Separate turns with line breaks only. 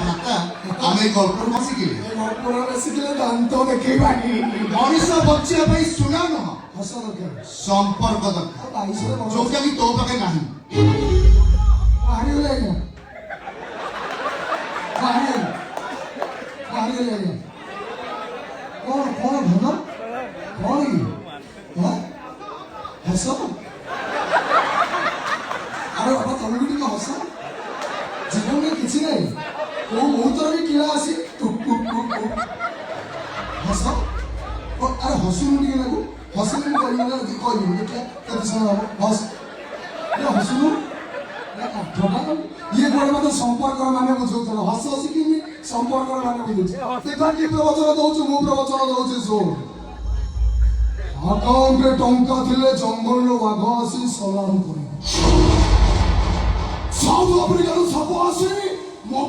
ମାତା ଆମେ ଏଇ ଗଳ୍ପରୁ ବସିକିଲେ
ଗଳ୍ପର ବସିଥିଲେ ଦାନ୍ତ ଦେଖେଇବାନି
ମଣିଷ ବଞ୍ଚିବା ପାଇଁ ସୁନା ନୁହଁ
ହସ ଦରକାର
ସମ୍ପର୍କ ଦରକାର
ବାଇଶରେ
ଯୋଉଟା କି ତୋ ପାଖେ ନାହିଁ
ବାହାରିଗଲେ ଆଜ୍ଞା ବାହାରିଗଲେ ଆଜ୍ଞା କଣ କଣ ଭଲ କଣ କି ହସ ଆରେ ବାବା ତମେ ବି ଟିକେ ହସ ଜୀବନରେ କିଛି ନାହିଁ କୋଉ ମୁହୂର୍ତ୍ତରେ ବି କିଳା ଆସି ହସ ଆରେ ହସୁନୁ ଟିକେ ଲାଗୁ ହସିଲେ ମୁଁ କହିବି ଦେଖିବା କେତେ ସମୟ ହବ ହସ ହସୁନୁ ଇଏ ଗୋଟେ ମତେ ସମ୍ପର୍କର ମାନେ ବୁଝଉଥିଲା ହସ ହସି କିନି ସମ୍ପର୍କର ମାନେ ବୁଝୁଛି ଦେଖ କି ପ୍ରବଚନ ଦଉଛୁ ମୁଁ ପ୍ରବଚନ ଦଉଛି ଶୁଣ ଆକାଉଣ୍ଟରେ ଟଙ୍କା ଥିଲେ ଜଙ୍ଗଲରୁ ବାଘ ଆସି ସଲାମ କରିବ ସାଉଥ ଆଫ୍ରିକାରୁ ସାପ ଆସି ମୋ